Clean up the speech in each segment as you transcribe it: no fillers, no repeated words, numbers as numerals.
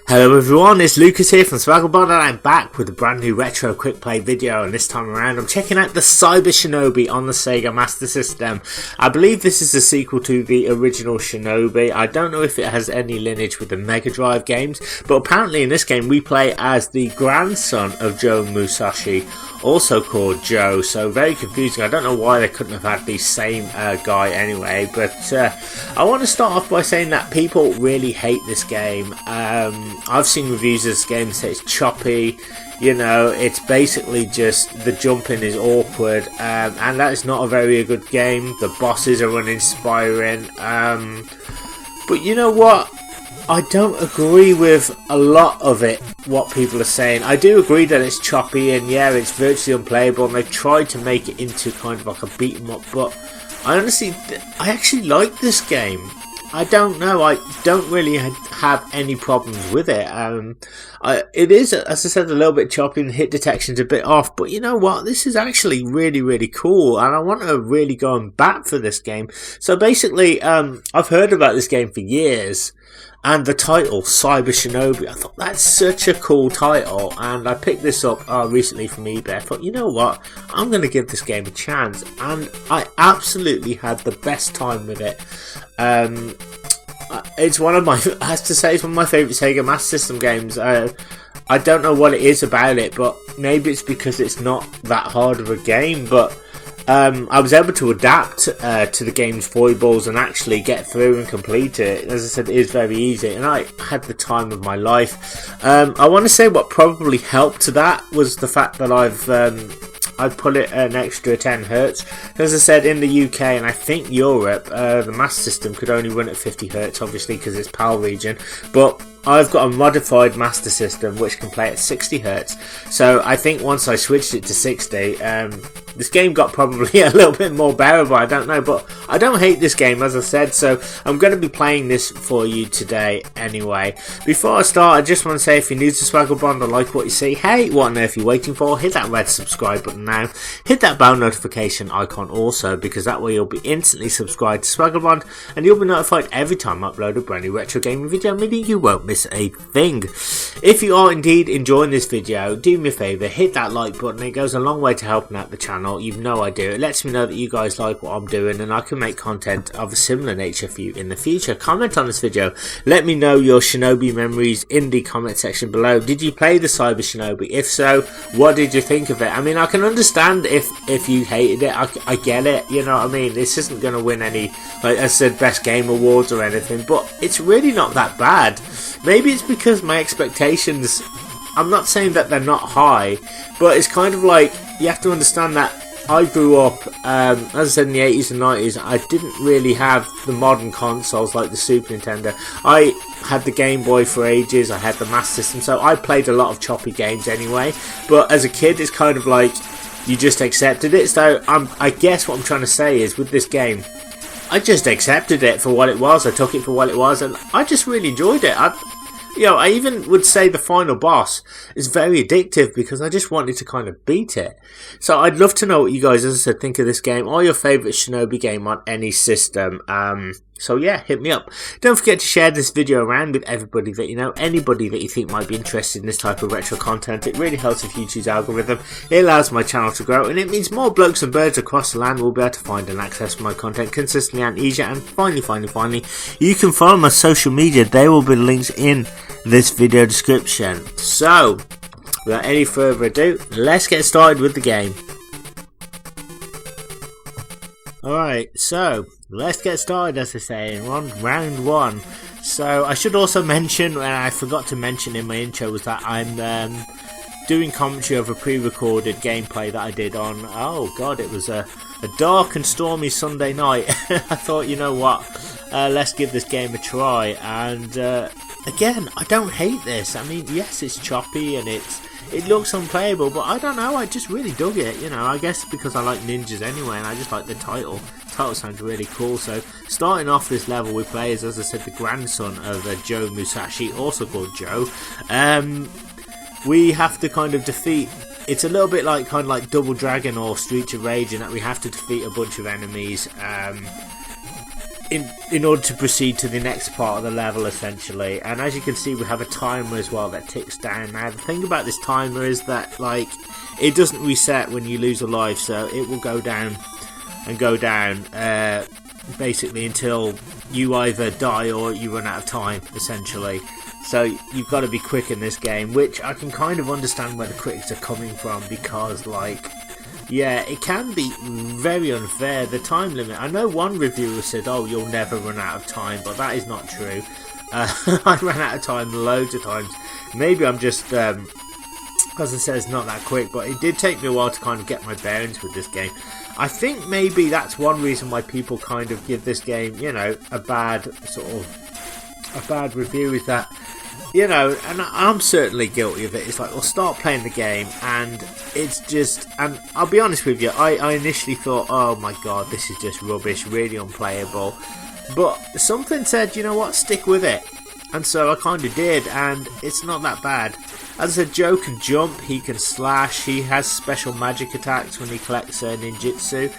Hello everyone, it's Lucas here from Swagglebond and I'm back with a brand new retro quick play video, and this time around I'm checking out the Cyber Shinobi on the Sega Master System. I believe this is a sequel to the original Shinobi. I don't know if it has any lineage with the Mega Drive games, but apparently in this game we play as the grandson of Joe Musashi, also called Joe, so very confusing. I don't know why they couldn't have had the same guy anyway, but I want to start off by saying that people really hate this game. I've seen reviews of this game say it's choppy, you know, it's basically just the jumping is awkward, and that is not a very good game. The bosses are uninspiring, but you know what? I don't agree with a lot of it, what people are saying. I do agree that it's choppy and yeah, it's virtually unplayable and they've tried to make it into kind of like a beat 'em up, but I actually like this game. I don't know, I don't really have any problems with it. It is, as I said, a little bit choppy and hit detection's a bit off, but you know what, this is actually really, really cool and I want to really go and bat for this game. So basically, I've heard about this game for years. And the title, Cyber Shinobi, I thought that's such a cool title, and I picked this up recently from eBay. I thought, you know what, I'm going to give this game a chance, and I absolutely had the best time with it. It's one of my, I have to say, it's one of my favourite Sega Master System games. I don't know what it is about it, but maybe it's because it's not that hard of a game, but I was able to adapt to the game's foibles and actually get through and complete it. As I said, it is very easy and I had the time of my life. I want to say what probably helped to that was the fact that I've put it an extra 10 Hz. As I said, in the UK and I think Europe, the Master System could only run at 50 Hz, obviously because it's PAL region, but I've got a modified Master System which can play at 60 Hz. So I think once I switched it to 60, this game got probably a little bit more bearable, I don't know, but I don't hate this game, as I said, so I'm going to be playing this for you today anyway. Before I start, I just want to say, if you're new to Swagglebond and like what you see, hey, what on earth are you waiting for? Hit that red subscribe button now, hit that bell notification icon also, because that way you'll be instantly subscribed to Swagglebond and you'll be notified every time I upload a brand new retro gaming video, meaning you won't miss a thing. If you are indeed enjoying this video, do me a favour, hit that like button. It goes a long way to helping out the channel. You know I do. It lets me know that you guys like what I'm doing and I can make content of a similar nature for you in the future. Comment on this video. Let me know your Shinobi memories in the comment section below. Did you play the Cyber Shinobi? If so, what did you think of it? I mean, I can understand if you hated it. I get it. You know what I mean? This isn't going to win any, like I said, best game awards or anything, but it's really not that bad. Maybe it's because my expectations, I'm not saying that they're not high, but it's kind of like, you have to understand that I grew up, as I said, in the 80s and 90s. I didn't really have the modern consoles like the Super Nintendo. I had the Game Boy for ages, I had the Master System, so I played a lot of choppy games anyway. But as a kid, it's kind of like, you just accepted it. So I guess what I'm trying to say is, with this game, I just accepted it for what it was. I took it for what it was, and I just really enjoyed it. I even would say the final boss is very addictive because I just wanted to kind of beat it. So I'd love to know what you guys, as I said, think of this game or your favourite Shinobi game on any system. So yeah, hit me up. Don't forget to share this video around with everybody that you know, anybody that you think might be interested in this type of retro content. It really helps with YouTube's algorithm. It allows my channel to grow and it means more blokes and birds across the land will be able to find and access my content consistently and easier. And finally, you can follow my social media. There will be links in this video description. So, without any further ado, let's get started with the game. Alright, so let's get started, as I say, in round one. So I should also mention, and I forgot to mention in my intro, was that I'm doing commentary of a pre-recorded gameplay that I did on, oh god, it was a dark and stormy Sunday night. I thought, you know what, let's give this game a try, and again, I don't hate this. I mean, yes, it's choppy and it looks unplayable, but I don't know, I just really dug it, you know. I guess because I like ninjas anyway and I just like the title. The title sounds really cool. So starting off this level we play as I said, the grandson of Joe Musashi, also called Joe. We have to kind of defeat, it's a little bit like kind of like Double Dragon or Streets of Rage in that we have to defeat a bunch of enemies. in order to proceed to the next part of the level, essentially. And as you can see, we have a timer as well that ticks down. Now the thing about this timer is that, like, it doesn't reset when you lose a life, so it will go down and go down basically until you either die or you run out of time, essentially. So you've got to be quick in this game, which I can kind of understand where the critics are coming from, because, like, yeah, it can be very unfair, the time limit. I know one reviewer said, oh, you'll never run out of time, but that is not true. I ran out of time loads of times. Maybe I'm just, as I said, it's not that quick, but it did take me a while to kind of get my bearings with this game. I think maybe that's one reason why people kind of give this game, you know, a bad review, is that, you know, and I'm certainly guilty of it. It's like, well, start playing the game, and it's just, and I'll be honest with you, I initially thought, oh my god, this is just rubbish, really unplayable. But something said, you know what, stick with it. And so I kind of did, and it's not that bad. As I said, Joe can jump, he can slash, he has special magic attacks when he collects ninjutsu.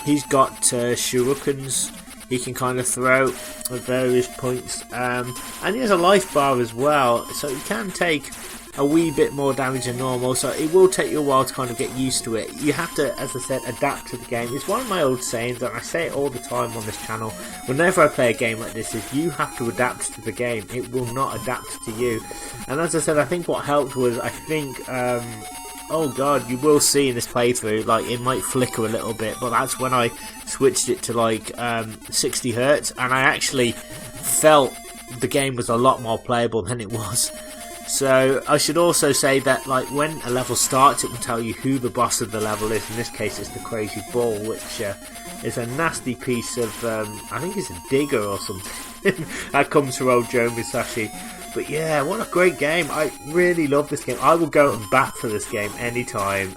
He's got shurikens he can kind of throw at various points, and he has a life bar as well, so he can take a wee bit more damage than normal, so it will take you a while to kind of get used to it. You have to, as I said, adapt to the game. It's one of my old sayings, and I say it all the time on this channel whenever I play a game like this, is you have to adapt to the game. It will not adapt to you. And as I said, I think what helped was, I think, oh god, you will see in this playthrough, like, it might flicker a little bit, but that's when I switched it to, like, 60 Hz, and I actually felt the game was a lot more playable than it was. So I should also say that, like, when a level starts, it will tell you who the boss of the level is. In this case, it's the Crazy Bull, which is a nasty piece of, I think it's a digger or something that comes from old Joe Musashi. But yeah, what a great game. I really love this game. I will go and bat for this game anytime.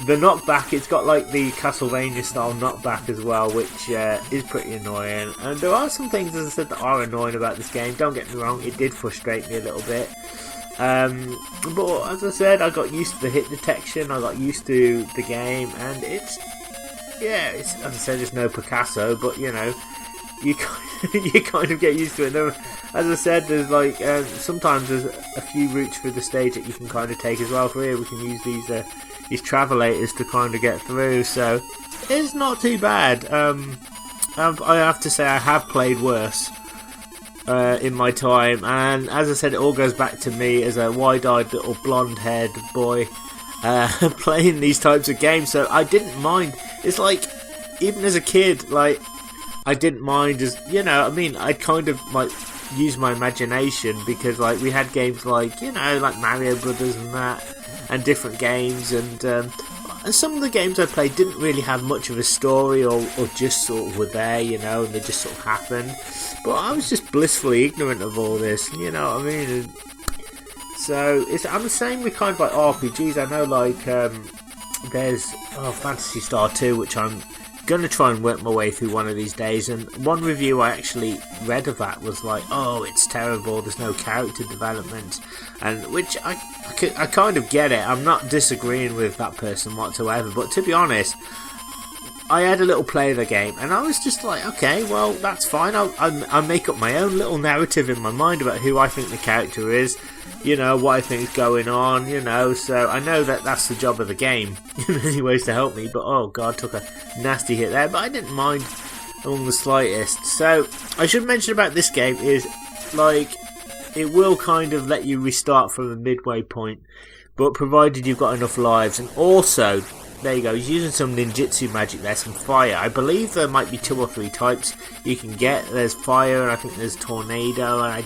The knockback, it's got like the Castlevania style knockback as well, which is pretty annoying. And there are some things, as I said, that are annoying about this game. Don't get me wrong, it did frustrate me a little bit. But as I said, I got used to the hit detection, I got used to the game, and it's, as I said, it's no Picasso, but you know, you kind of get used to it. As I said, there's like sometimes there's a few routes through the stage that you can kind of take as well. For here, we can use these travelators to kind of get through, so it's not too bad. I have to say, I have played worse in my time, and as I said, it all goes back to me as a wide-eyed little blonde-haired boy playing these types of games. So I didn't mind. It's like, even as a kid, like, I didn't mind, as you know, I mean, I kind of like use my imagination, because like we had games like, you know, like Mario Brothers and that, and different games, and some of the games I played didn't really have much of a story, or just sort of were there, you know, and they just sort of happened. But I was just blissfully ignorant of all this, you know what I mean? And so I'm the same with kind of like RPGs. I know, like, there's Phantasy Star 2, which I'm going to try and work my way through one of these days, and one review I actually read of that was like, oh, it's terrible, there's no character development, and which I kind of get it. I'm not disagreeing with that person whatsoever, but to be honest, I had a little play of the game, and I was just like, okay, well, that's fine. I'll make up my own little narrative in my mind about who I think the character is, you know, what I think is going on, you know, so I know that that's the job of the game in many ways, to help me, but oh god, took a nasty hit there, but I didn't mind on the slightest. So I should mention about this game is, like, it will kind of let you restart from a midway point, but provided you've got enough lives. And also, there you go, he's using some ninjutsu magic there, some fire. I believe there might be 2 or 3 types you can get. There's fire, and I think there's tornado, and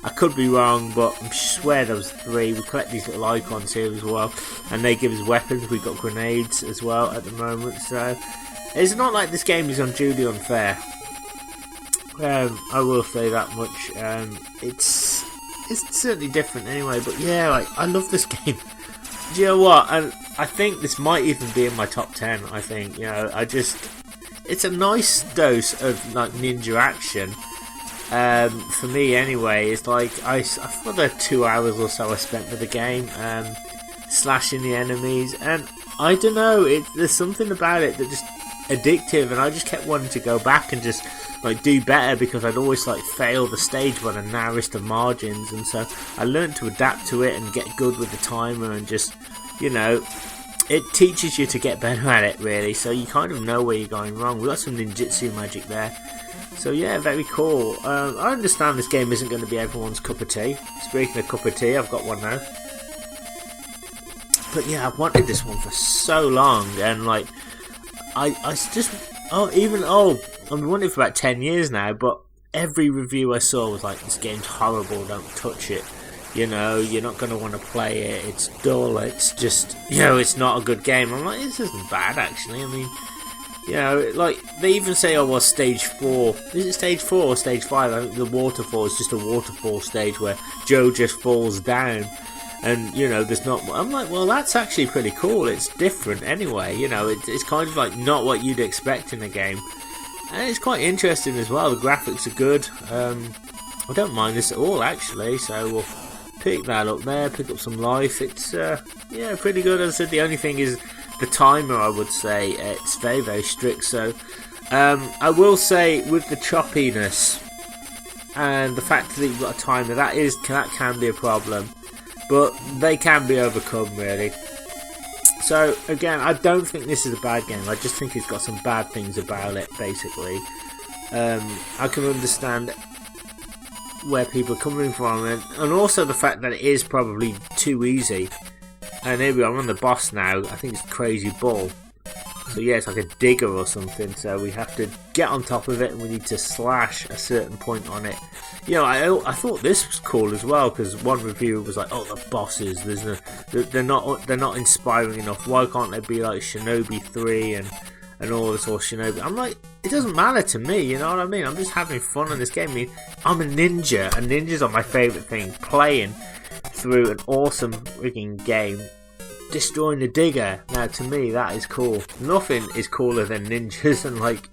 I could be wrong, but I swear there was 3. We collect these little icons here as well, and they give us weapons. We've got grenades as well at the moment, so it's not like this game is unduly unfair. I will say that much. It's certainly different anyway, but yeah, like, I love this game. Do you know what? And I think this might even be in my top 10. I think, you know, it's a nice dose of like ninja action. For me anyway. It's like I thought the 2 hours or so I spent with the game, slashing the enemies, and I don't know, there's something about it that just addictive, and I just kept wanting to go back and just like do better, because I'd always like fail the stage by the narrowest of margins. And so I learned to adapt to it and get good with the timer, and just, you know, it teaches you to get better at it, really, so you kind of know where you're going wrong. We got some ninjutsu magic there, so yeah, very cool. I understand this game isn't going to be everyone's cup of tea. Speaking of cup of tea, I've got one now. But yeah, I've wanted this one for so long, and like, I just, I've been wanting it for about 10 years now, but every review I saw was like, this game's horrible, don't touch it. You know, you're not going to want to play it, it's dull, it's just, you know, it's not a good game. I'm like, this isn't bad, actually. I mean, you know, like, they even say, oh, well, stage 4. Is it stage 4 or stage 5? I think the waterfall is just a waterfall stage where Joe just falls down. And, you know, there's not... I'm like, well, that's actually pretty cool. It's different anyway. You know, it's kind of like not what you'd expect in a game. And it's quite interesting as well. The graphics are good. I don't mind this at all, actually. So we'll pick that up there, pick up some life. It's, yeah, pretty good. As I said, the only thing is the timer, I would say. It's very, very strict. So I will say, with the choppiness and the fact that you've got a timer, that can be a problem. But they can be overcome, really. So, again, I don't think this is a bad game. I just think it's got some bad things about it, basically. I can understand where people are coming from. And also the fact that it is probably too easy. And here we are, I'm on the boss now. I think it's Crazy Bull. So, yeah, it's like a digger or something. So we have to get on top of it, and we need to slash a certain point on it. You know, I thought this was cool as well, because one reviewer was like, "Oh, the bosses, they're not inspiring enough. Why can't they be like Shinobi 3 and all this, or Shinobi?" I'm like, it doesn't matter to me. You know what I mean? I'm just having fun in this game. I mean, I'm a ninja, and ninjas are my favourite thing. Playing through an awesome freaking game, destroying the digger. Now, to me, that is cool. Nothing is cooler than ninjas and like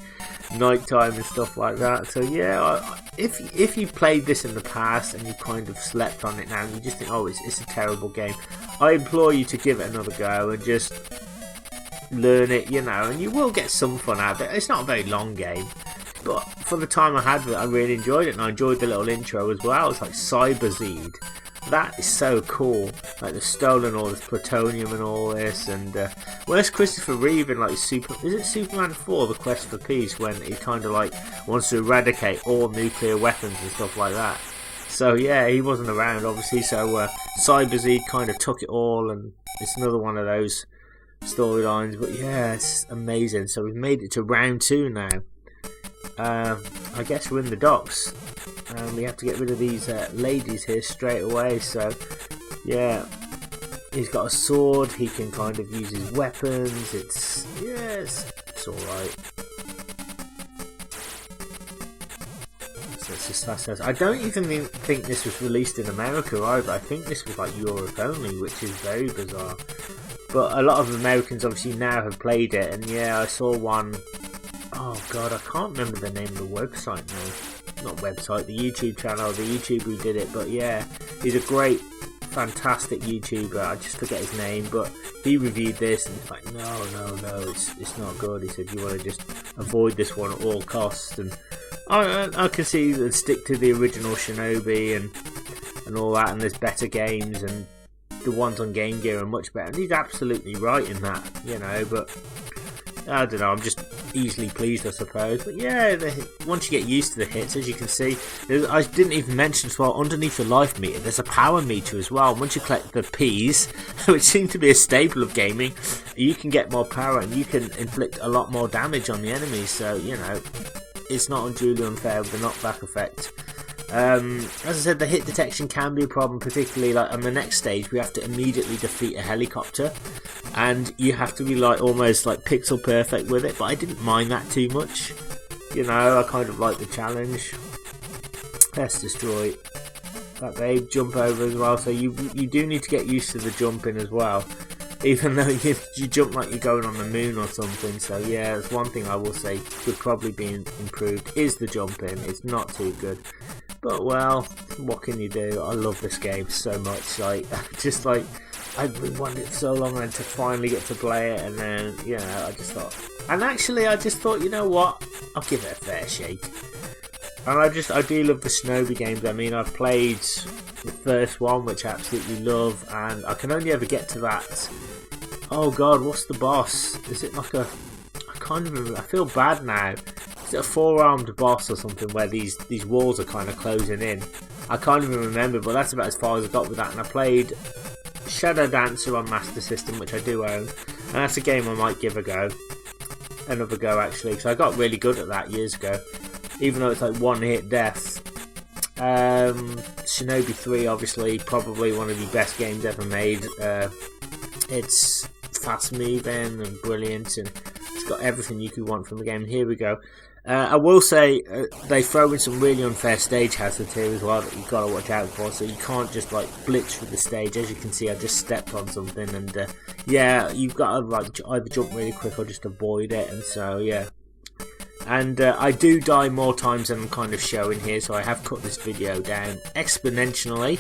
nighttime and stuff like that. So yeah, if you played this in the past and you kind of slept on it now and you just think, oh, it's a terrible game, I implore you to give it another go and just learn it, you know, and you will get some fun out of it. It's not a very long game, but for the time I had with it, I really enjoyed it, and I enjoyed the little intro as well. It's like Cyber Zeed. That is so cool. Like, they've stolen all this plutonium and all this, and where's Christopher Reeve in like is it Superman 4, The Quest for Peace, when he kind of like wants to eradicate all nuclear weapons and stuff like that? So yeah, he wasn't around obviously, so Cyber Zeed kind of took it all, and it's another one of those storylines. But yeah, it's amazing. So we've made it to round 2 now. I guess we're in the docks, and we have to get rid of these ladies here straight away. So yeah, he's got a sword, he can kind of use his weapons. It's alright. So it's just that. I don't even think this was released in America either. I think this was like Europe only, which is very bizarre. But a lot of Americans obviously now have played it, and yeah, I saw one. Oh god, I can't remember the name of the website now. Not website, the YouTube channel, the YouTuber who did it. But yeah, he's a great, fantastic YouTuber. I just forget his name, but he reviewed this and it's like, no, it's not good. He said you want to just avoid this one at all costs. And I can see that stick to the original Shinobi and all that. And there's better games, and the ones on Game Gear are much better. And he's absolutely right in that, you know. But I don't know, I'm just easily pleased, I suppose. But yeah, once you get used to the hits, as you can see, I didn't even mention as well, underneath the life meter, there's a power meter as well. Once you collect the P's, which seem to be a staple of gaming, you can get more power and you can inflict a lot more damage on the enemies. So, you know, it's not unduly unfair with the knockback effect. As I said, the hit detection can be a problem, particularly like on the next stage. We have to immediately defeat a helicopter, and you have to be like almost like pixel perfect with it. But I didn't mind that too much, you know. I kind of like the challenge. Let's destroy that babe. Jump over as well. So you do need to get used to the jumping as well, even though you jump like you're going on the moon or something. So yeah, that's one thing I will say could probably be improved, is the jumping. It's not too good. But well, what can you do? I love this game so much. Like, just like, I've been wanting it so long, and to finally get to play it, and then, you know, I just thought, And actually, I just thought, you know what, I'll give it a fair shake. And I do love the Shinobi games. I mean, I've played the first one, which I absolutely love, and I can only ever get to that. Oh god, what's the boss? Is it like a... I can't even remember. I feel bad now. Is it a 4-armed boss or something where these walls are kind of closing in? I can't even remember, but that's about as far as I got with that. And I played Shadow Dancer on Master System, which I do own, and that's a game I might give a go. Another go, actually, because I got really good at that years ago, even though it's like one-hit death. Shinobi 3, obviously, probably one of the best games ever made. It's fast moving and brilliant, and it's got everything you could want from the game. And here we go. I will say they throw in some really unfair stage hazards here as well that you've got to watch out for. So you can't just like blitz through the stage. As you can see, I just stepped on something, and yeah, you've got to like either jump really quick or just avoid it. And so yeah. And I do die more times than I'm kind of showing here, so I have cut this video down exponentially,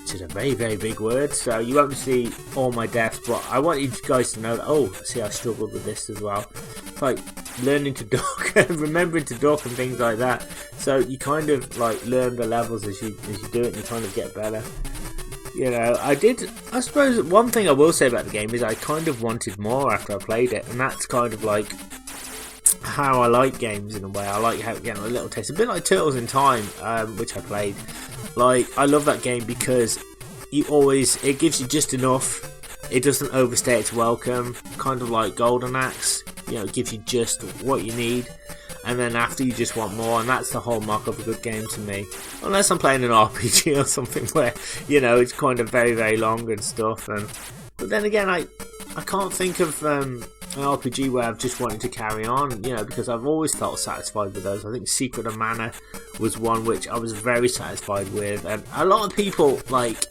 which is a very, very big word. So you won't see all my deaths, but I want you guys to know that, oh, see, I struggled with this as well. It's like learning to duck, remembering to duck and things like that. So you kind of like learn the levels as you do it, and you kind of get better. You know, I suppose one thing I will say about the game is I kind of wanted more after I played it, and that's kind of like how I like games in a way. I like how getting a little taste, a bit like Turtles in Time, which I played. Like, I love that game because it gives you just enough. It doesn't overstay its welcome, kind of like Golden Axe. You know, it gives you just what you need, and then after you just want more, and that's the whole mark of a good game to me. Unless I'm playing an RPG or something where, you know, it's kind of very, very long and stuff. But then again, I can't think of an RPG where I've just wanted to carry on, you know, because I've always felt satisfied with those. I think Secret of Mana was one which I was very satisfied with, and a lot of people, like,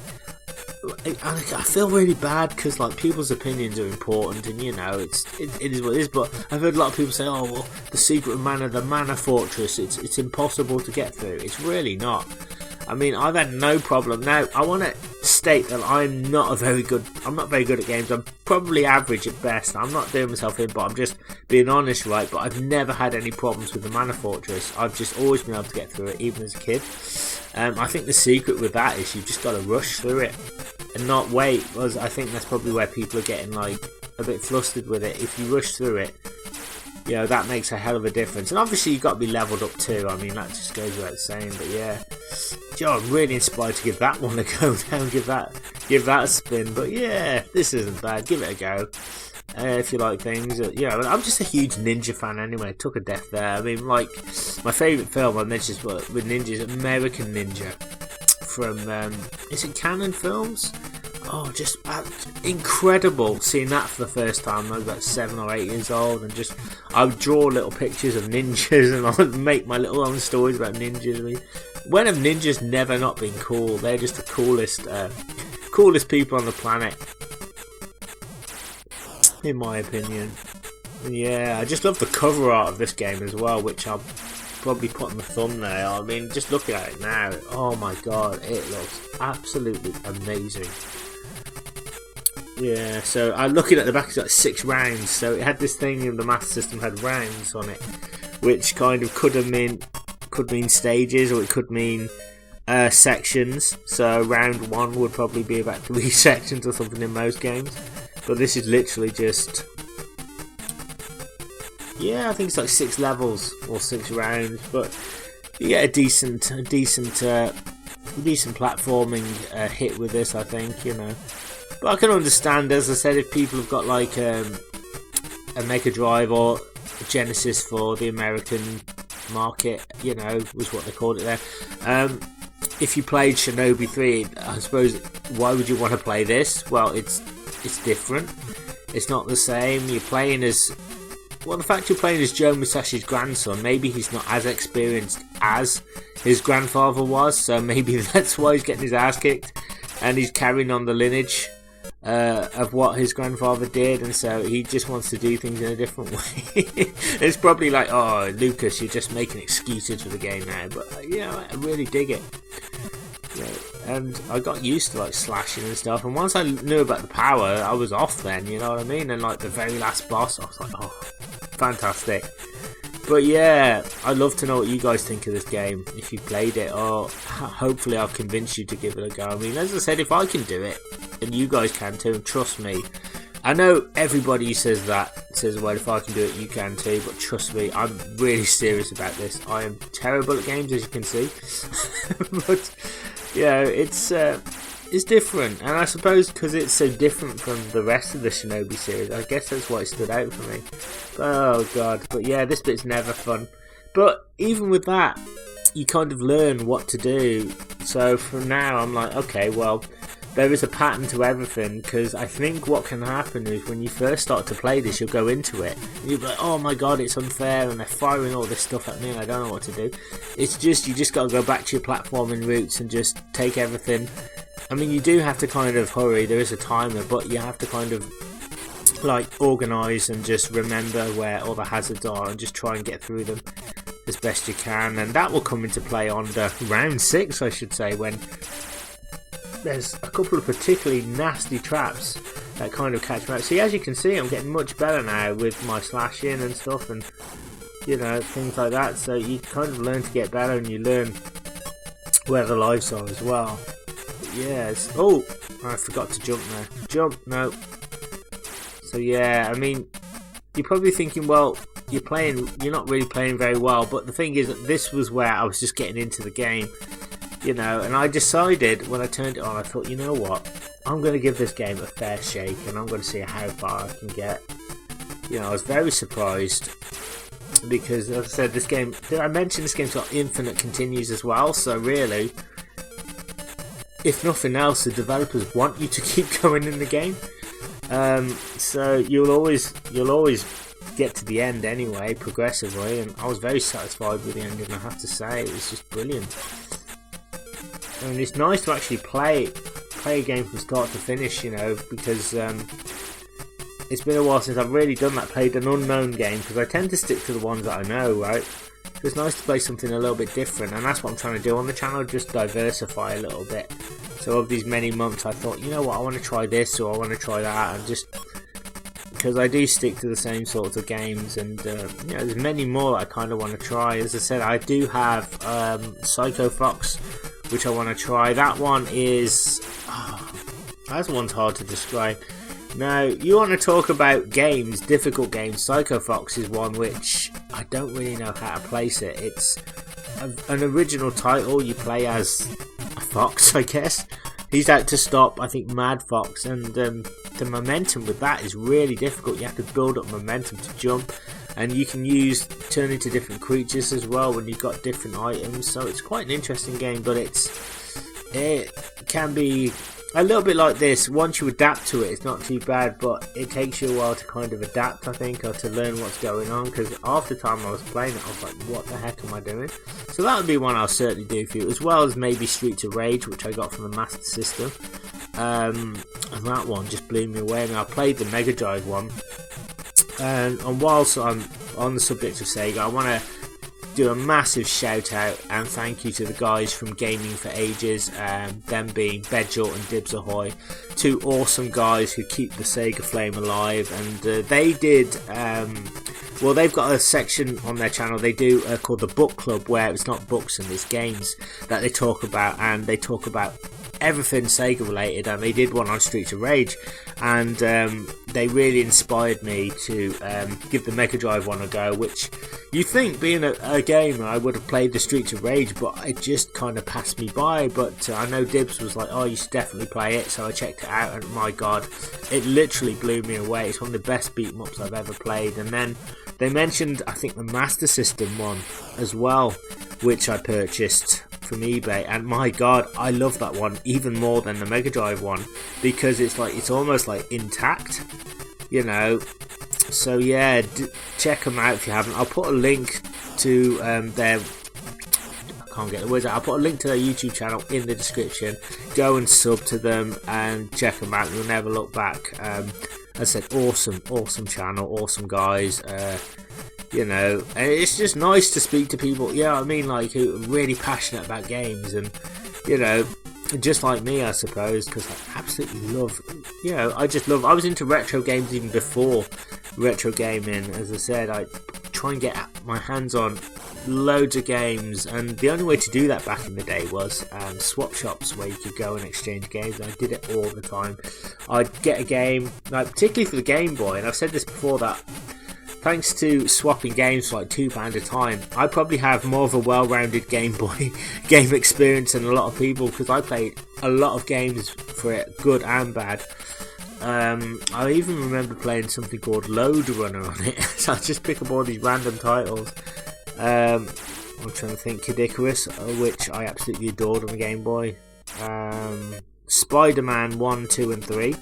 I feel really bad because like people's opinions are important, and you know it is what it is. But I've heard a lot of people say, "Oh well, the Secret of Mana, the Mana Fortress, it's impossible to get through." It's really not. I mean, I've had no problem. Now, I want to state that I'm not very good at games. I'm probably average at best. I'm not doing myself in, but I'm just being honest, right? But I've never had any problems with the Mana Fortress. I've just always been able to get through it, even as a kid. I think the secret with that is you've just got to rush through it and not wait. Because I think that's probably where people are getting like a bit flustered with it. If you rush through it, you know, that makes a hell of a difference. And obviously you've got to be leveled up too. I mean, that just goes without saying. But yeah, Joe, I'm really inspired to give that one a go now. Give that a spin. But yeah, this isn't bad. Give it a go. If you like things. You know, I'm just a huge ninja fan anyway. Took a death there. I mean, like, my favourite film I mentioned with ninjas, American Ninja. From, is it Canon Films? Oh, just incredible seeing that for the first time. I was about 7 or 8 years old, and just I would draw little pictures of ninjas, and I would make my little own stories about ninjas. I mean, when have ninjas never not been cool? They're just the coolest people on the planet, in my opinion. And yeah, I just love the cover art of this game as well, which I'll probably put on the thumbnail. I mean, just looking at it now, oh my god, it looks absolutely amazing. Yeah, so I'm looking at the back, it's got 6 rounds, so it had this thing in the Master System had rounds on it, which kind of could mean stages, or it could mean sections. So round 1 would probably be about 3 sections or something in most games, but this is literally just, yeah, I think it's like 6 levels or 6 rounds, but you get a decent platforming hit with this, I think, you know. But I can understand, as I said, if people have got like a Mega Drive or a Genesis for the American market, you know, was what they called it there. If you played Shinobi 3, I suppose, why would you want to play this? Well, it's different. It's not the same. You're playing as, well, the fact you're playing as Joe Musashi's grandson, maybe he's not as experienced as his grandfather was, so maybe that's why he's getting his ass kicked, and he's carrying on the lineage of what his grandfather did, and so he just wants to do things in a different way. It's probably like, oh, Lucas, you're just making excuses for the game now, but you know, I really dig it. You and I got used to like slashing and stuff, and once I knew about the power, I was off then, you know what I mean? And like the very last boss, I was like, oh, fantastic. But yeah, I'd love to know what you guys think of this game, if you played it, or hopefully I'll convince you to give it a go. I mean, as I said, if I can do it, and you guys can too, and trust me, I know everybody says that, says, well, if I can do it, you can too, but trust me, I'm really serious about this. I am terrible at games, as you can see, but yeah, it's different, and I suppose because it's so different from the rest of the Shinobi series, I guess that's why it stood out for me. Oh god, but yeah, this bit's never fun. But even with that, you kind of learn what to do. So from now, I'm like, okay, well, there is a pattern to everything, because I think what can happen is when you first start to play this, you'll go into it, and you'll be like, oh my god, it's unfair, and they're firing all this stuff at me, and I don't know what to do. It's just, you just got to go back to your platforming roots and just take everything. I mean, you do have to kind of hurry, there is a timer, but you have to kind of like organise and just remember where all the hazards are and just try and get through them as best you can, and that will come into play on the round 6, I should say, when there's a couple of particularly nasty traps that kind of catch me out. See, as you can see, I'm getting much better now with my slashing and stuff, and you know, things like that, so you kind of learn to get better, and you learn where the lives are as well. Yes. Oh, I forgot to jump there. Jump, no. So yeah, I mean, you're probably thinking, well, you're not really playing very well, but the thing is that this was where I was just getting into the game, you know, and I decided when I turned it on, I thought, you know what, I'm going to give this game a fair shake, and I'm going to see how far I can get. You know, I was very surprised, because as I said, this game, did I mention this game's got infinite continues as well, so really, if nothing else, the developers want you to keep going in the game. So you'll always get to the end anyway, progressively, and I was very satisfied with the ending, I have to say. It was just brilliant. And it's nice to actually play a game from start to finish, you know, because it's been a while since I've really done that, played an unknown game, because I tend to stick to the ones that I know, right? So it's nice to play something a little bit different, and that's what I'm trying to do on the channel, just diversify a little bit. So of these many months, I thought, you know what, I want to try this, or I want to try that, and just because I do stick to the same sorts of games, and you know, there's many more that I kind of want to try. As I said, I do have Psycho Fox, which I want to try. That one is, that one's hard to describe. Now, you want to talk about games, difficult games. Psycho Fox is one which I don't really know how to place it. It's an original title. You play as a fox, I guess. He's out to stop, I think, Mad Fox, and the momentum with that is really difficult. You have to build up momentum to jump, and you can turn into different creatures as well when you've got different items. So it's quite an interesting game, but it can be a little bit like this. Once you adapt to it, it's not too bad, but it takes you a while to kind of adapt, I think, or to learn what's going on, because half the time I was playing it, I was like, what the heck am I doing? So that would be one I'll certainly do for you, as well as maybe Streets of Rage, which I got from the Master System. And that one just blew me away. And I played the Mega Drive one, and whilst I'm on the subject of Sega, I want to do a massive shout out and thank you to the guys from Gaming for Ages, them being Bedjort and Dibs Ahoy, two awesome guys who keep the Sega flame alive. And they did, well, they've got a section on their channel they do called the Book Club, where it's not books and it's games that they talk about, and they talk about everything Sega related, and they did one on Streets of Rage, and they really inspired me to give the Mega Drive one a go, which you think, being a gamer, I would have played the Streets of Rage, but it just kind of passed me by. But I know Dibs was like, oh, you should definitely play it, so I checked it out, and my god, it literally blew me away. It's one of the best beat-em-ups I've ever played. And then they mentioned, I think, the Master System one as well, which I purchased from eBay, and my god, I love that one even more than the Mega Drive one, because it's almost like intact, you know. So yeah, check them out if you haven't. I'll put a link to their, I can't get the words out, I'll put a link to their YouTube channel in the description. Go and sub to them and check them out, you'll never look back. As I said, awesome channel, awesome guys. You know, and it's just nice to speak to people, you know what I mean, like, who are really passionate about games. And, you know, just like me, I suppose, because I absolutely love, I was into retro games even before retro gaming. As I said, I try and get my hands on loads of games, and the only way to do that back in the day was swap shops where you could go and exchange games. And I did it all the time. I'd get a game, like particularly for the Game Boy, and I've said this before, that thanks to swapping games for like £2 a time, I probably have more of a well-rounded Game Boy game experience than a lot of people, because I played a lot of games for it, good and bad. I even remember playing something called Load Runner on it. So I just pick up all these random titles. I'm trying to think. Kid Icarus, which I absolutely adored on the Game Boy. Spider-Man 1, 2 and 3.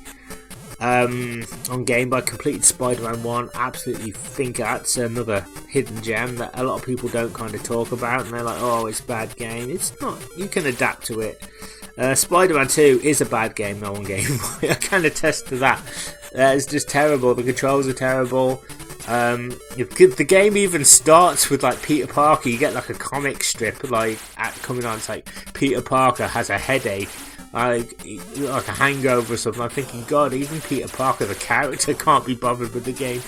On Game Boy, completed Spider-Man 1. Absolutely think that's another hidden gem that a lot of people don't kind of talk about, and they're like, oh, it's a bad game. It's not. You can adapt to it. Spider-Man 2 is a bad game though on Game Boy. I can attest to that. It's just terrible. The controls are terrible. The game even starts with like Peter Parker. You get like a comic strip like coming on. It's like Peter Parker has a headache, like a hangover or something. I'm thinking, God, even Peter Parker, the character, can't be bothered with the game.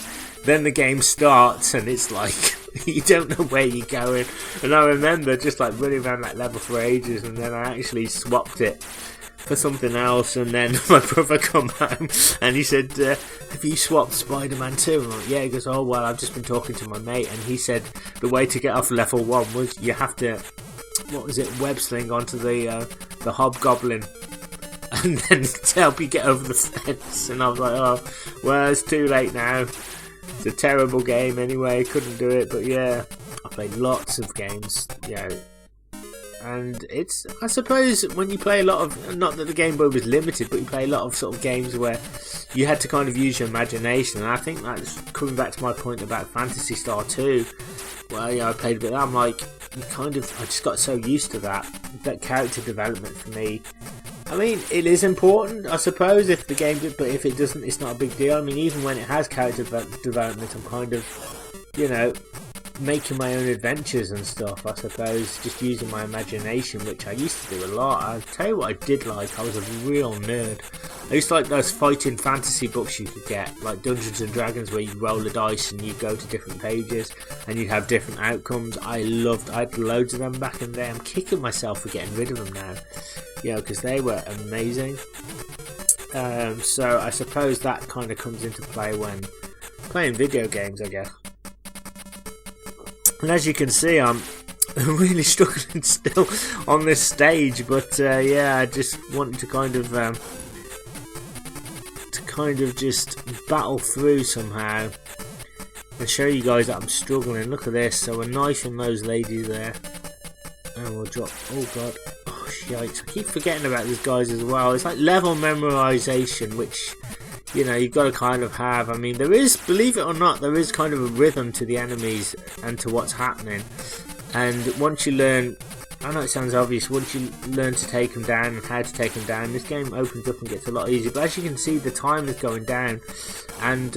Then the game starts and it's like you don't know where you're going. And I remember just like running around that level for ages, and then I actually swapped it for something else, and then my brother come home and he said, have you swapped Spider-Man 2? I'm like, yeah. He goes, oh well, I've just been talking to my mate, and he said the way to get off level 1 was you have to, what was it, web sling onto the hobgoblin and then to help you get over the fence. And I was like, oh well, it's too late now. It's a terrible game anyway, couldn't do it. But yeah, I played lots of games, and it's, I suppose, when you play a lot of, not that the Game Boy was limited, but you play a lot of sort of games where you had to kind of use your imagination. And I think that's coming back to my point about Phantasy Star 2. Well, I played a bit. I'm like, I just got so used to that character development for me. I mean, it is important, I suppose, if the game, but if it doesn't, it's not a big deal. I mean, even when it has character development, I'm kind of, making my own adventures and stuff, I suppose, just using my imagination, which I used to do a lot. I'll tell you what I did like. I was a real nerd. I used to like those fighting fantasy books you could get, like Dungeons and Dragons, where you roll the dice and you go to different pages and you have different outcomes. I had loads of them back in the day. I'm kicking myself for getting rid of them now, because they were amazing. So I suppose that kind of comes into play when playing video games, I guess. And as you can see, I'm really struggling still on this stage, but I just wanted to kind of just battle through somehow and show you guys that I'm struggling. Look at this. So we're knifing those ladies there, and we'll drop. Oh god, oh shite! I keep forgetting about these guys as well. It's like level memorization, which you've got to kind of have. I mean, there is, believe it or not, there is kind of a rhythm to the enemies and to what's happening. And once you learn, I know it sounds obvious, once you learn to take them down and how to take them down, this game opens up and gets a lot easier. But as you can see, the time is going down, and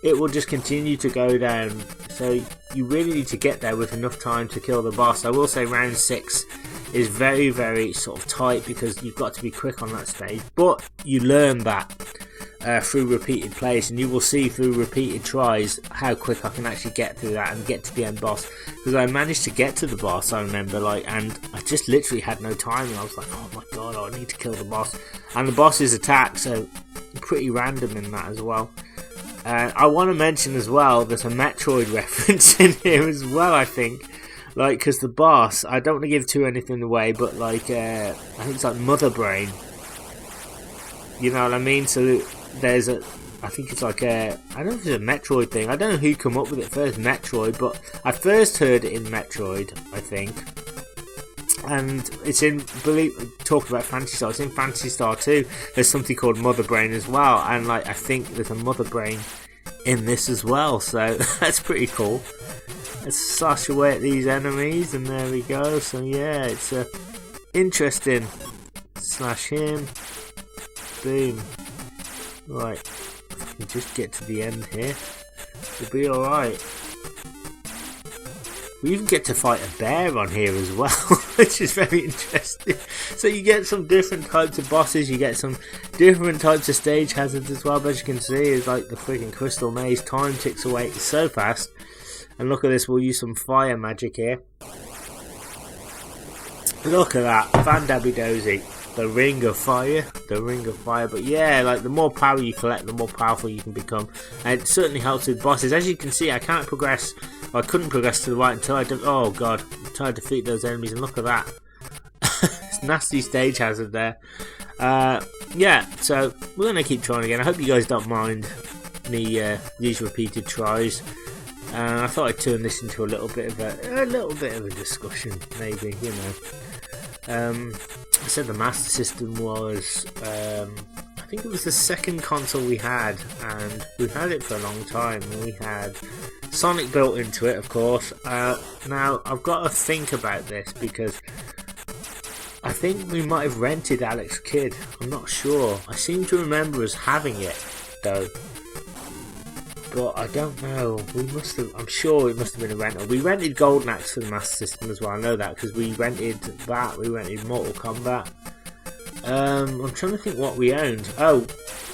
it will just continue to go down. So you really need to get there with enough time to kill the boss. I will say round 6 is very, very sort of tight, because you've got to be quick on that stage, but you learn that through repeated plays, and you will see through repeated tries how quick I can actually get through that and get to the end boss. Because I managed to get to the boss, I remember, and I just literally had no time, and I was like, oh my god, I need to kill the boss. And the boss's attack, so pretty random in that as well. I want to mention as well, there's a Metroid reference in here as well, I think. Because the boss, I don't want to give anything away, but I think it's like Mother Brain. You know what I mean? So there's I think it's like I don't know if it's a Metroid thing. I don't know who come up with it first, Metroid, but I first heard it in Metroid, I think. And it's in, talk about Phantasy Star, it's in Phantasy Star 2. There's something called Mother Brain as well, and I think there's a Mother Brain in this as well, so that's pretty cool. Let's slash away at these enemies, and there we go. So yeah, it's interesting. Slash him. Boom. Right, if I can just get to the end here, we'll be alright. We even get to fight a bear on here as well, which is very interesting. So you get some different types of bosses, you get some different types of stage hazards as well. But as you can see, it's like the freaking crystal maze. Time ticks away so fast. And look at this, we'll use some fire magic here. Look at that, Van Dabby Dozy. The ring of fire, the ring of fire. But yeah, like the more power you collect, the more powerful you can become. And it certainly helps with bosses. As you can see, I can't progress, I couldn't progress to the right until I did, oh god, until I defeat those enemies. And look at that. It's nasty stage hazard there. Yeah, so we're going to keep trying again. I hope you guys don't mind me these repeated tries. I thought I'd turn this into a little bit of a discussion, maybe, you know. I said the Master System was, I think it was the second console we had, and we've had it for a long time. We had Sonic built into it, of course. Now, I've got to think about this, because I think we might have rented Alex Kidd. I'm not sure. I seem to remember us having it, though. But I don't know. We must have. I'm sure it must have been a rental. We rented Golden Axe for the Master System as well. I know that because we rented that. We rented Mortal Kombat. I'm trying to think what we owned. Oh,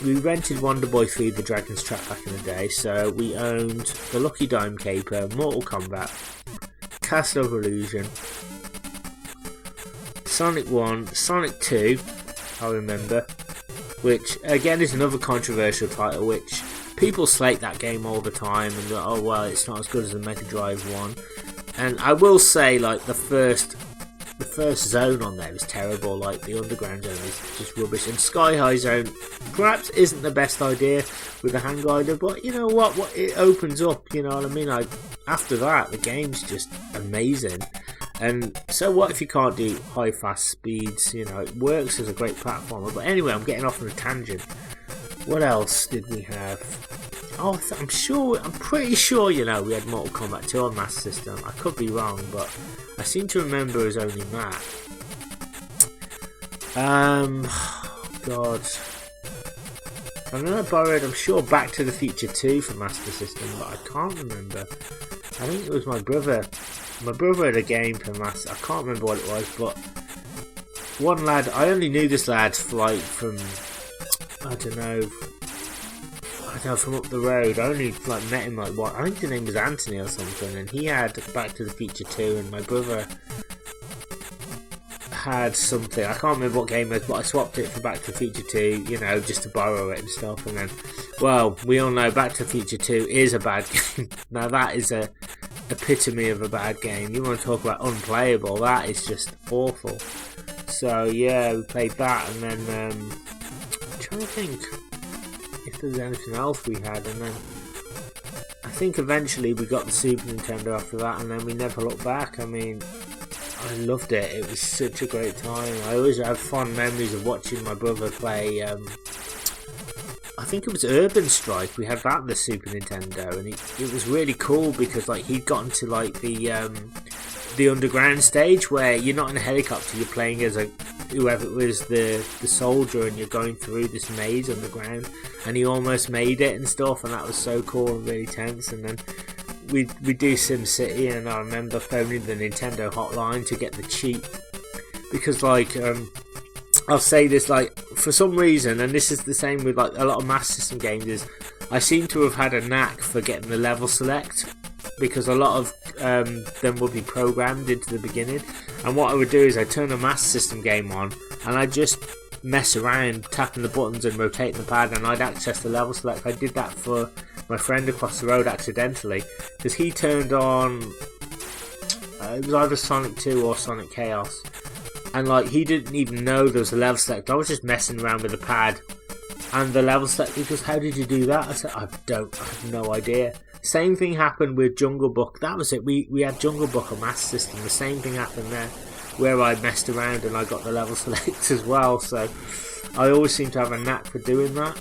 we rented Wonder Boy 3: The Dragon's Trap back in the day. So we owned the Lucky Dime Caper, Mortal Kombat, Castle of Illusion, Sonic 1, Sonic 2. I remember, which again is another controversial title, which people slate that game all the time and go, oh well, it's not as good as the Mega Drive one. And I will say, like, the first zone on there is terrible. Like, the underground zone is just rubbish, and Sky High Zone perhaps isn't the best idea with the hang glider, but you know what it opens up, you know what I mean? Like, after that, the game's just amazing. And so what if you can't do high fast speeds? You know, it works as a great platformer. But anyway, I'm getting off on a tangent. What else did we have? Oh, I'm pretty sure, you know, we had Mortal Kombat 2 on Master System. I could be wrong, but I seem to remember it was only that. God. I know I borrowed, I'm sure, Back to the Future 2 for Master System, but I can't remember. I think it was my brother. My brother had a game for Master. I can't remember what it was, but one lad, I only knew this lad from I don't know, from up the road. I only met him I think his name was Anthony or something, and he had Back to the Future 2, and my brother had something, I can't remember what game it was, but I swapped it for Back to the Future 2, you know, just to borrow it and stuff. And then, well, we all know Back to the Future 2 is a bad game. Now that is a epitome of a bad game. You want to talk about unplayable, that is just awful. So yeah, we played that, and then I'm trying to think if there's anything else we had, and then I think eventually we got the Super Nintendo after that, and then we never looked back. I mean, I loved it. It was such a great time. I always have fond memories of watching my brother play, I think it was Urban Strike. We had that on the Super Nintendo, and it was really cool because like he'd gotten to like the underground stage where you're not in a helicopter, you're playing as whoever it was, the soldier, and you're going through this maze underground, and he almost made it and stuff, and that was so cool and really tense. And then we do Sim City, and I remember phoning the Nintendo hotline to get the cheat, because like I'll say this, like, for some reason, and this is the same with like a lot of Master System games, is I seem to have had a knack for getting the level select, because a lot of them would be programmed into the beginning, and what I would do is I'd turn a Master System game on and I'd just mess around tapping the buttons and rotating the pad, and I'd access the level select. I did that for my friend across the road accidentally, because he turned on it was either Sonic 2 or Sonic Chaos, and like he didn't even know there was a level select. I was just messing around with the pad and the level select. He goes, how did you do that? I said, I have no idea. Same thing happened with Jungle Book. That was it. We had Jungle Book on Master System. The same thing happened there, where I messed around and I got the level select as well. So I always seem to have a knack for doing that.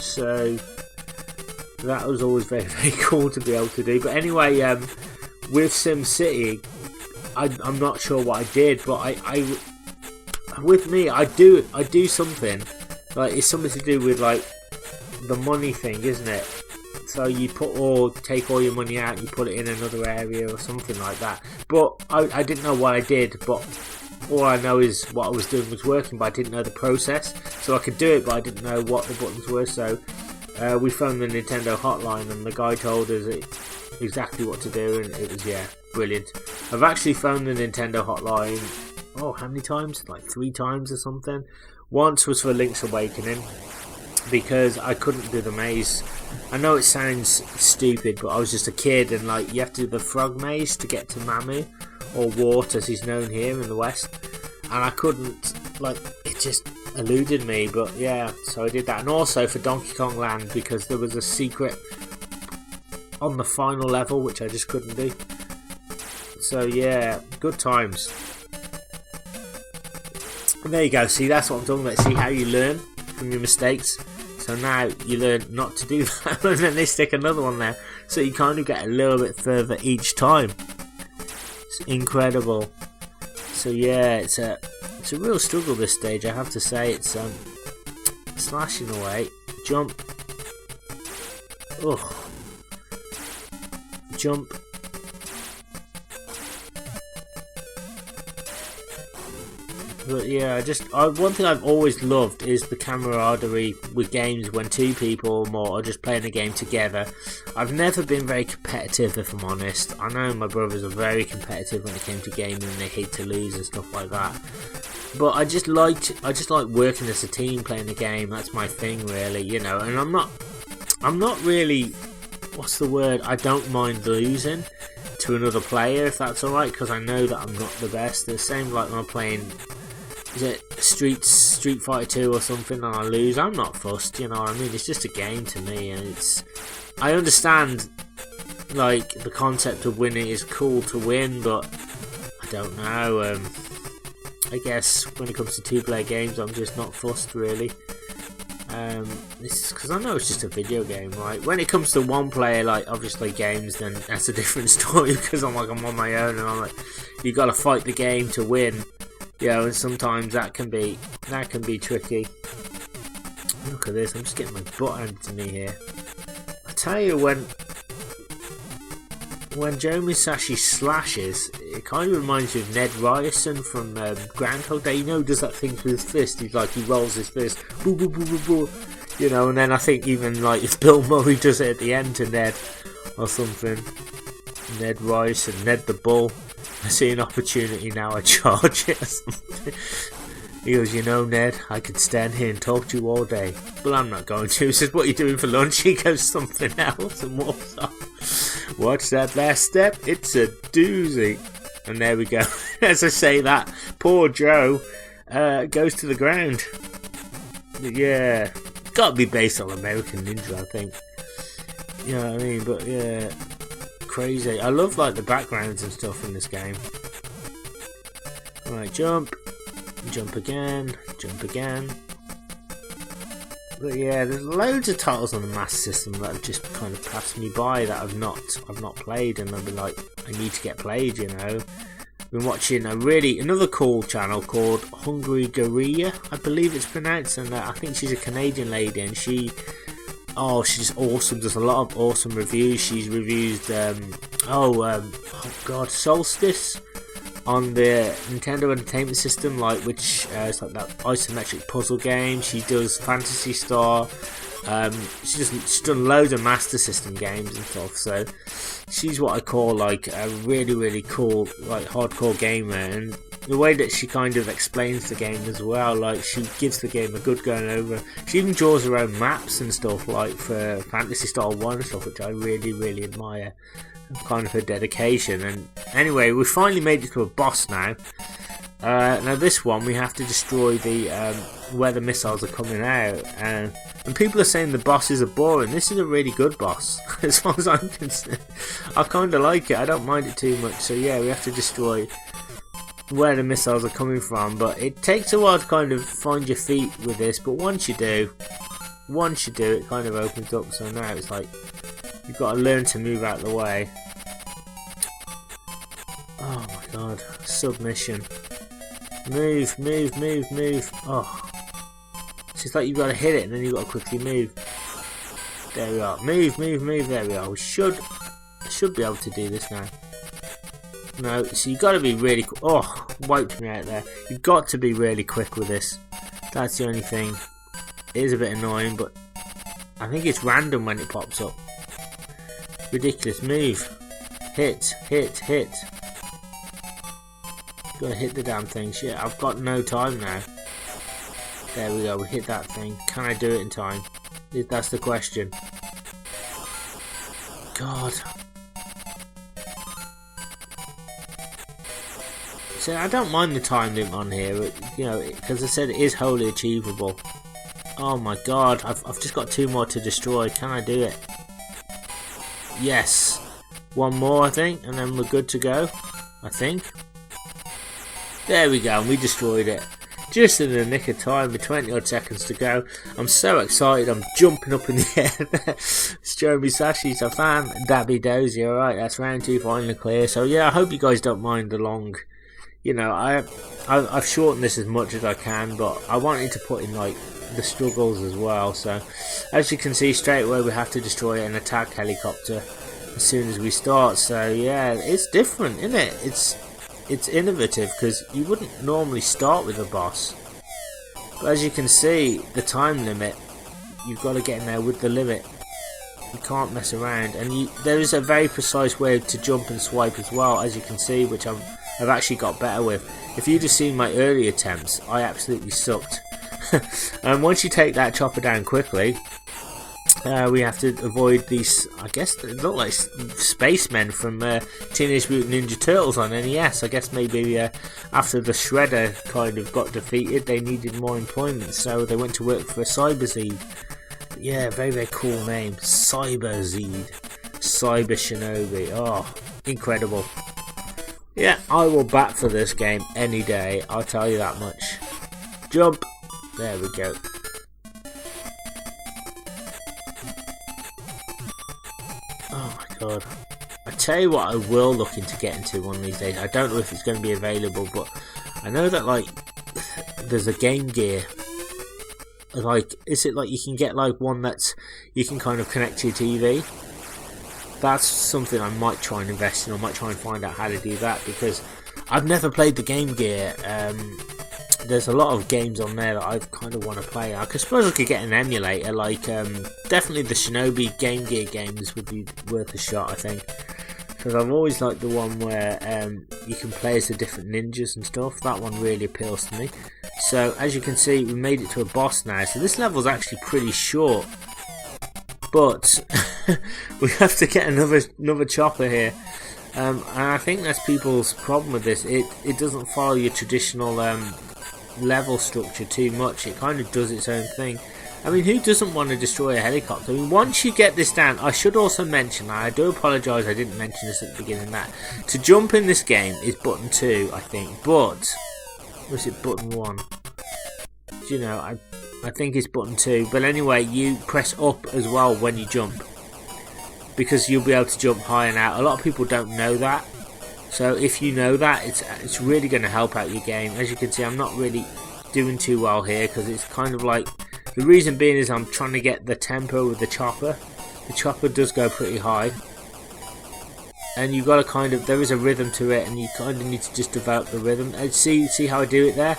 So that was always very, very cool to be able to do. But anyway, with Sim City, I'm not sure what I did, but I with me, I do something, like it's something to do with like the money thing, isn't it? So you take all your money out and you put it in another area or something like that. But I didn't know what I did, but all I know is what I was doing was working, but I didn't know the process. So I could do it, but I didn't know what the buttons were. So we phoned the Nintendo hotline and the guy told us exactly what to do, and it was, yeah, brilliant. I've actually phoned the Nintendo hotline, how many times? Like 3 times or something. Once was for Link's Awakening, because I couldn't do the maze. I know it sounds stupid, but I was just a kid, and like you have to do the frog maze to get to Mamu, or Wart as he's known here in the West, and I couldn't, like, it just eluded me. But yeah, so I did that. And also for Donkey Kong Land, because there was a secret on the final level which I just couldn't do. So yeah, good times. And there you go, see, that's what I'm talking about. See how you learn from your mistakes. So now you learn not to do that, and then they stick another one there, so you kind of get a little bit further each time. It's incredible. So yeah, it's a real struggle this stage, I have to say. It's slashing away, jump, jump, but yeah, one thing I've always loved is the camaraderie with games when 2 people or more are just playing a game together. I've never been very competitive, if I'm honest. I know my brothers are very competitive when it came to gaming, and they hate to lose and stuff like that. But I just like working as a team, playing a game. That's my thing, really, you know. And I'm not really, what's the word? I don't mind losing to another player, if that's alright, because I know that I'm not the best. The same like when I'm playing, is it Street Fighter 2 or something, and I lose, I'm not fussed, you know what I mean? It's just a game to me, and I understand, like, the concept of winning is cool to win, but I don't know, I guess when it comes to 2-player games, I'm just not fussed, really. This is because I know it's just a video game, right? When it comes to 1-player, like, obviously games, then that's a different story, because I'm on my own, and I'm like, you gotta fight the game to win. Yeah, and sometimes that can be tricky. Look at this, I'm just getting my butt handed to me here. I tell you, when Joe Musashi slashes, it kind of reminds me of Ned Ryerson from Groundhog Day. You know, he does that thing with his fist. He rolls his fist, boo, boo, boo, boo, boo. You know, and then I think even like if Bill Murray does it at the end to Ned or something. Ned Ryerson, Ned the Bull. I see an opportunity now, I charge it or something. He goes, you know, Ned, I could stand here and talk to you all day, but I'm not going to. He says, what are you doing for lunch? He goes, something else, and walks off. What's that last step? It's a doozy. And there we go. As I say that, poor Joe goes to the ground. Yeah, gotta be based on American Ninja, I think. You know what I mean? But yeah, crazy. I love like the backgrounds and stuff in this game. Alright, jump. Jump again, jump again. But yeah, there's loads of titles on the Master System that have just kind of passed me by that I've not played, and I've been like, I need to get played, you know. I've been watching another cool channel called Hungry Guerrilla, I believe it's pronounced, and I think she's a Canadian lady, and she's awesome. Does a lot of awesome reviews. She's reviewed Solstice on the Nintendo Entertainment System, like which is like that isometric puzzle game. She does Phantasy Star. She's done loads of Master System games and stuff. So she's what I call like a really, really cool, like hardcore gamer. And the way that she kind of explains the game as well, like she gives the game a good going over. She even draws her own maps and stuff, like for Phantasy Star 1 and stuff, which I really, really admire. Kind of her dedication. And anyway, we finally made it to a boss now. Now this one we have to destroy the where the missiles are coming out, and people are saying the bosses are boring. This is a really good boss as far as I'm concerned. I kind of like it. I don't mind it too much. So yeah, we have to destroy where the missiles are coming from, but it takes a while to kind of find your feet with this, but once you do it kind of opens up. So now it's like you've got to learn to move out of the way. Oh my god, submission. Move. Oh. It's just like you've got to hit it and then you've got to quickly move. There we are. Move, move, move. There we are. We should be able to do this now. No, so you got to be really. Oh, wiped me out there. You've got to be really quick with this. That's the only thing. It is a bit annoying, but I think it's random when it pops up. Ridiculous. Move. Hit, hit, hit. Gotta hit the damn thing. Shit, I've got no time now. There we go. We hit that thing. Can I do it in time? That's the question. God. So I don't mind the time limit on here, you know, because I said it is wholly achievable. Oh my god, I've just got 2 more to destroy. Can I do it? Yes. 1 more, I think, and then we're good to go. I think. There we go, and we destroyed it. Just in the nick of time with 20 odd seconds to go. I'm so excited, I'm jumping up in the air. It's Joe Musashi, so fan, Dabby Dozy. Alright, that's round 2 finally clear. So yeah, I hope you guys don't mind the long, you know, I've shortened this as much as I can, but I wanted to put in like the struggles as well. So as you can see, straight away we have to destroy an attack helicopter as soon as we start. So yeah, it's different, isn't it? It's innovative, because you wouldn't normally start with a boss, but as you can see, the time limit, you've got to get in there with the limit. You can't mess around, and there is a very precise way to jump and swipe as well, as you can see, which I've actually got better with. If you'd have seen my early attempts, I absolutely sucked. And once you take that chopper down quickly, we have to avoid these, I guess they look like spacemen from Teenage Mutant Ninja Turtles on NES. I guess maybe after the Shredder kind of got defeated, they needed more employment, so they went to work for Cyber Zeed. Yeah, very, very cool name. Cyber Zeed. Cyber Shinobi. Oh, incredible. Yeah, I will bat for this game any day, I'll tell you that much. Jump. There we go. Oh my god. I tell you what, I will look into getting to one of these days. I don't know if it's going to be available, but I know that like there's a Game Gear. Like, is it like you can get like one that's you can kind of connect to your TV? That's something I might try and invest in. I might try and find out how to do that, because I've never played the Game Gear. There's a lot of games on there that I kind of want to play. I suppose I could get an emulator, like definitely the Shinobi Game Gear games would be worth a shot, I think, because I've always liked the one where you can play as the different ninjas and stuff. That one really appeals to me. So as you can see, we made it to a boss now, so this level's actually pretty short, but we have to get another chopper here. And I think that's people's problem with this. It doesn't follow your traditional level structure too much. It kind of does its own thing. I mean, who doesn't want to destroy a helicopter? I mean, once you get this down, I should also mention, I do apologise I didn't mention this at the beginning, that to jump in this game is button 2, I think, but was it button 1? Do you know, I think it's button 2, but anyway, you press up as well when you jump, because you'll be able to jump high and out. A lot of people don't know that. So if you know that, it's really going to help out your game. As you can see, I'm not really doing too well here, because it's kind of like, the reason being is I'm trying to get the tempo with the chopper. The chopper does go pretty high, and you've got to kind of, there is a rhythm to it, and you kind of need to just develop the rhythm. And see how I do it there,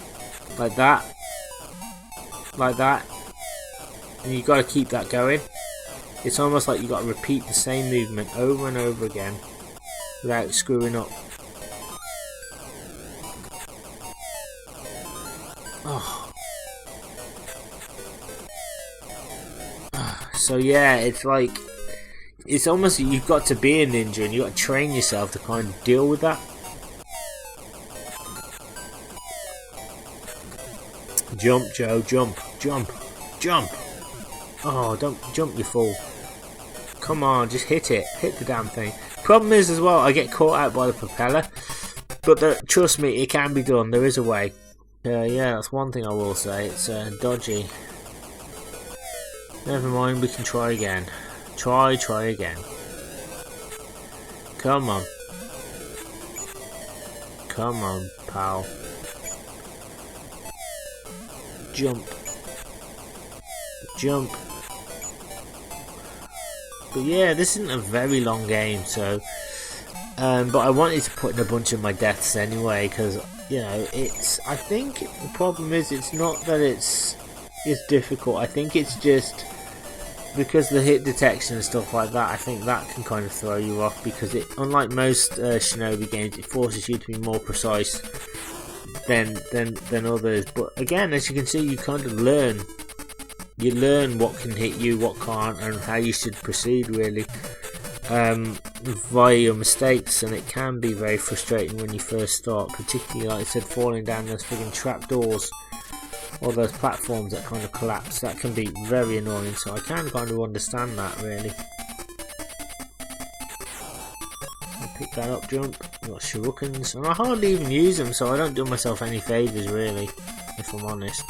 like that, and you've got to keep that going. It's almost like you've got to repeat the same movement over and over again without screwing up. Oh. So yeah, it's like, it's almost, you've got to be a ninja and you've got to train yourself to kind of deal with that. Jump, Joe, jump, jump, jump. Oh, don't jump, you fool. Come on, just hit it. Hit the damn thing. Problem is as well, I get caught out by the propeller. But trust me, it can be done. There is a way. Yeah, that's one thing I will say. It's dodgy. Never mind, we can try again. Try again. Come on. Come on, pal. Jump. Jump. But yeah, this isn't a very long game, so but I wanted to put in a bunch of my deaths anyway, because you know, I think the problem is it's not that it's difficult. I think it's just because the hit detection and stuff like that. I think that can kind of throw you off, because it, unlike most Shinobi games, it forces you to be more precise than others. But again, as you can see, you kind of learn. You learn what can hit you, what can't, and how you should proceed, really, via your mistakes. And it can be very frustrating when you first start, particularly, like I said, falling down those friggin' trapdoors or those platforms that kind of collapse. That can be very annoying, so I can kind of understand that, really. I'll pick that up, jump. I've got shurikens, and I hardly even use them, so I don't do myself any favours, really, if I'm honest.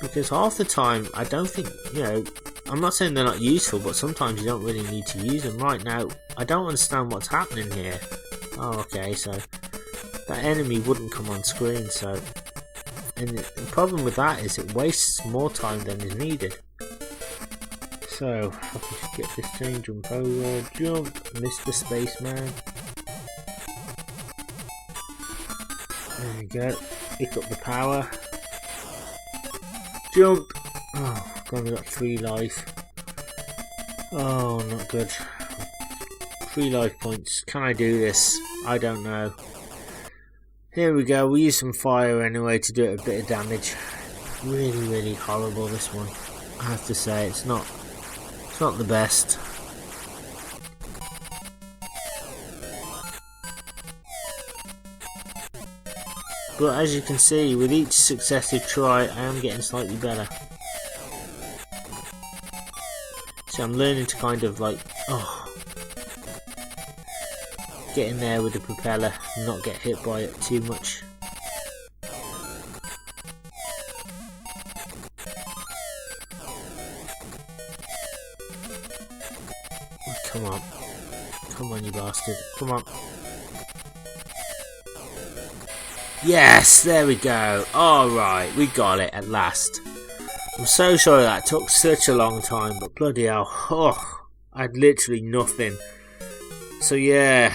Because half the time, I don't think, you know, I'm not saying they're not useful, but sometimes you don't really need to use them. Right now, I don't understand what's happening here. Oh, okay, so that enemy wouldn't come on screen, so... And the problem with that is it wastes more time than is needed. So, if I can just get this thing, jump over, jump, Mr. Spaceman. There we go, pick up the power. Jump! Oh, I've only got 3 life. Oh, not good. 3 life points. Can I do this? I don't know. Here we go. We'll use some fire anyway to do a bit of damage. Really, really horrible, this one. I have to say, it's not the best. But as you can see, with each successive try, I am getting slightly better. So I'm learning to kind of like, get in there with the propeller and not get hit by it too much. Oh, come on. Come on, you bastard. Come on. Yes, there we go. Alright, we got it at last. I'm so sorry that took such a long time, but bloody hell, I had literally nothing. So yeah,